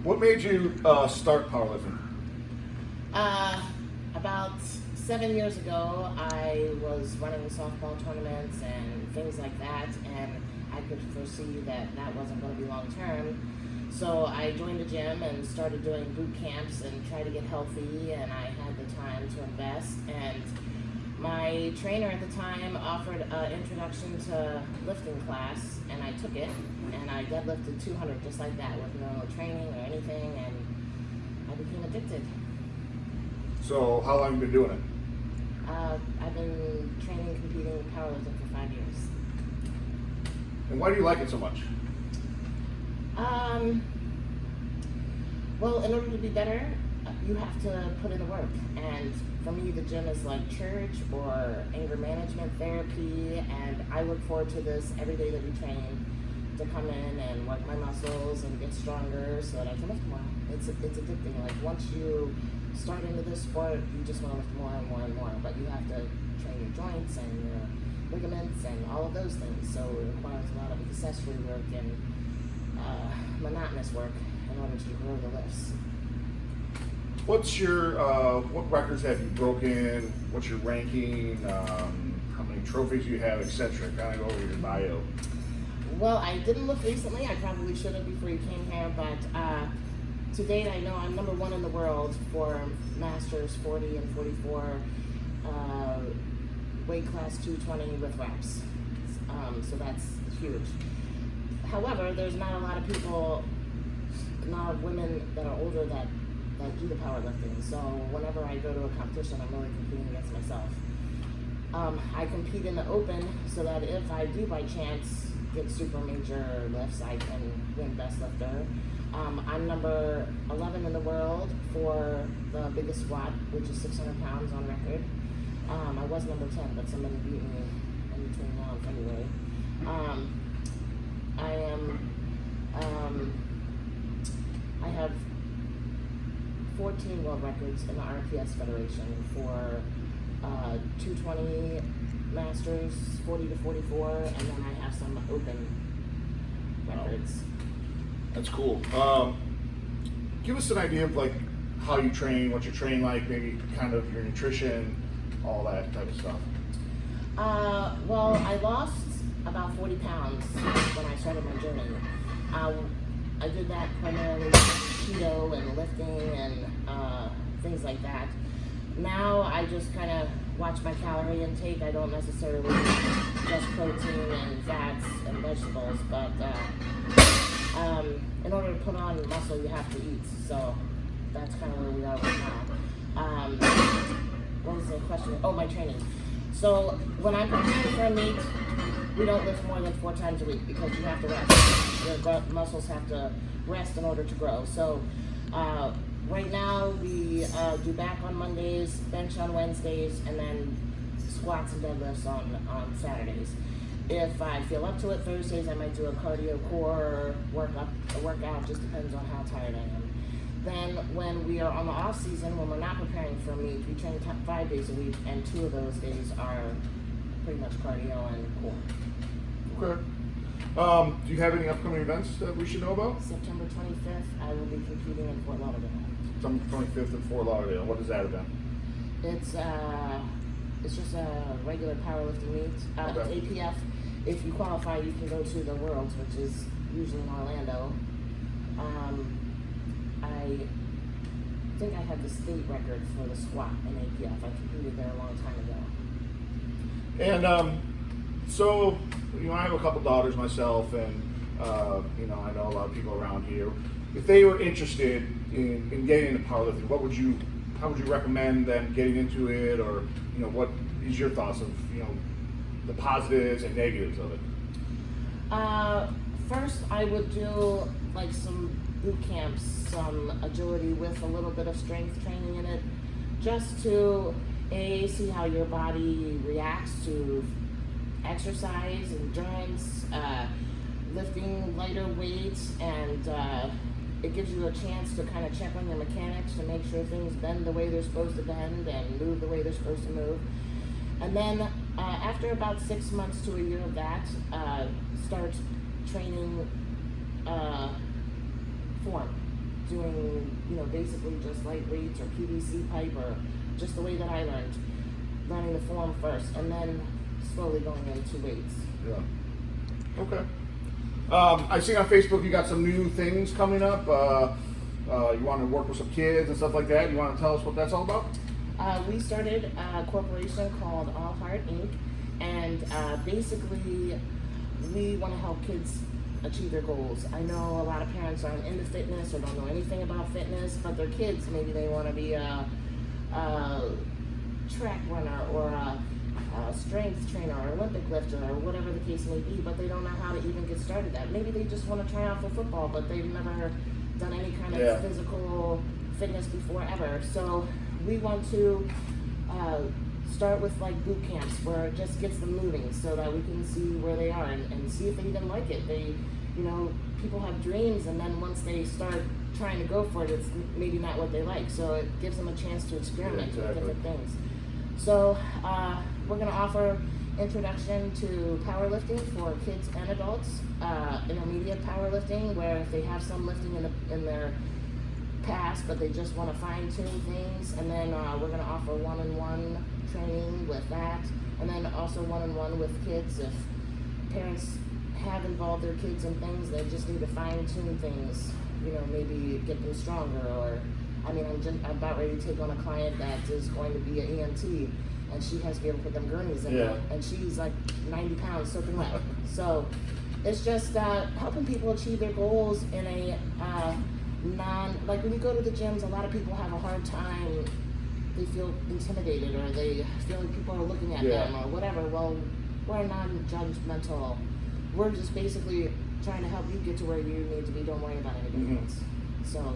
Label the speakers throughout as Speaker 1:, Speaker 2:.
Speaker 1: What made you start powerlifting?
Speaker 2: About 7 years ago, I was running softball tournaments and things like that, and I could foresee that that wasn't going to be long term. So I joined the gym and started doing boot camps and tried to get healthy, and I had the time to invest. And my trainer at the time offered an introduction to lifting class, and I took it, and I deadlifted 200 just like that with no training or anything, and I became addicted.
Speaker 1: So how long have you been doing it?
Speaker 2: I've been training, competing, powerlifting for 5 years.
Speaker 1: And why do you like it so much?
Speaker 2: Well, in order to be better, you have to put in the work. And for me, the gym is like church or anger management therapy. And I look forward to this every day that we train, to come in and work my muscles and get stronger so that I can lift more. It's addicting. Like once you start into this sport, you just want to lift more and more and more. But you have to train your joints and your ligaments and all of those things. So it requires a lot of accessory work and monotonous work in order to grow the lifts.
Speaker 1: What's your what records have you broken? What's your ranking? How many trophies you have, etc. Kind of go over your bio.
Speaker 2: Well, I didn't look recently. I probably should have before you came here, but to date, I know I'm number 1 in the world for Masters 40 and 44, weight class 220 with reps. So that's huge. However, there's not a lot of people, not of women that are older that do the powerlifting. So whenever I go to a competition, I'm really competing against myself. I compete in the open so that if I do by chance get super major lifts, I can win best lifter. I'm number 11 in the world for the biggest squat, which is 600 pounds on record. I was number 10, but somebody beat me in between now and February. I have 14 world records in the RPS Federation for 220 Masters, 40 to 44, and then I have some open records.
Speaker 1: That's cool. Give us an idea of like how you train, what you train like, maybe kind of your nutrition, all that type of stuff.
Speaker 2: Well, I lost about 40 pounds when I started my journey. I did that primarily keto and lifting and things like that. Now I just kind of watch my calorie intake. I don't necessarily just protein and fats and vegetables, but in order to put on muscle, you have to eat. So that's kind of where we are right now. What was the question? Oh, my training. So when I'm preparing for a meet, we don't lift more than 4 times a week because you have to rest. Your muscles have to rest in order to grow. So right now we do back on Mondays, bench on Wednesdays, and then squats and deadlifts on Saturdays. If I feel up to it, Thursdays I might do a cardio core workout, just depends on how tired I am. Then when we are on the off season, when we're not preparing for a meet, we train 5 days a week, and 2 of those days are pretty much cardio and core.
Speaker 1: Okay. Do you have any upcoming events that we should know about?
Speaker 2: September 25th, I will be competing in Fort Lauderdale.
Speaker 1: September 25th in Fort Lauderdale. What is that event?
Speaker 2: It's just a regular powerlifting meet.
Speaker 1: Okay.
Speaker 2: It's APF. If you qualify, you can go to the Worlds, which is usually in Orlando. I think I have the state record for the squat in APF. I competed there a long time ago.
Speaker 1: And so, I have a couple daughters myself, and I know a lot of people around here. If they were interested in getting into powerlifting, how would you recommend them getting into it, or what is your thoughts of the positives and negatives of it?
Speaker 2: First, I would do like some boot camps, some agility with a little bit of strength training in it, just to see how your body reacts to exercise, endurance, lifting lighter weights, and it gives you a chance to kind of check on your mechanics to make sure things bend the way they're supposed to bend and move the way they're supposed to move. And then after about 6 months to a year of that, start training form. doing, basically just light weights or PVC pipe or just the way that I learned. Learning the form first and then slowly going into weights.
Speaker 1: Yeah. Okay. I see on Facebook you got some new things coming up. You want to work with some kids and stuff like that. You want to tell us what that's all about?
Speaker 2: We started a corporation called All Heart Inc. And basically we want to help kids achieve their goals. I know a lot of parents aren't into fitness or don't know anything about fitness, but their kids, maybe they want to be a track runner or a strength trainer or Olympic lifter or whatever the case may be, but they don't know how to even get started at. Maybe they just want to try out for football, but they've never done any kind of physical fitness before ever. So we want to start with like boot camps where it just gets them moving so that we can see where they are and see if they even like it. They, people have dreams, and then once they start trying to go for it, it's maybe not what they like. So it gives them a chance to experiment with different things. So we're going to offer introduction to powerlifting for kids and adults, intermediate powerlifting, where if they have some lifting in their past, but they just want to fine-tune things, and then we're going to offer one-on-one training with that, and then also one-on-one with kids. If parents have involved their kids in things, they just need to fine-tune things, maybe get them stronger. Or I'm about ready to take on a client that is going to be an EMT, and she has to be able to put them gurneys in her, and she's like 90 pounds soaking wet. So it's just helping people achieve their goals in a like when you go to the gyms, a lot of people have a hard time. They feel intimidated, or they feel like people are looking at them, or whatever. Well, we're non-judgmental. We're just basically trying to help you get to where you need to be. Don't worry about anybody else. So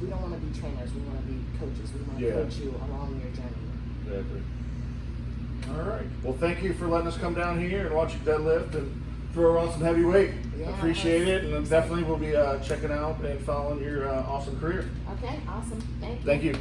Speaker 2: we don't want to be trainers. We want to be coaches. We want to coach you along your journey.
Speaker 1: Exactly. All right. Well, thank you for letting us come down here and watch you deadlift and throw around some heavy weight. Appreciate it, and definitely we'll be checking out and following your awesome career.
Speaker 2: Okay, awesome. Thank you.
Speaker 1: Thank you.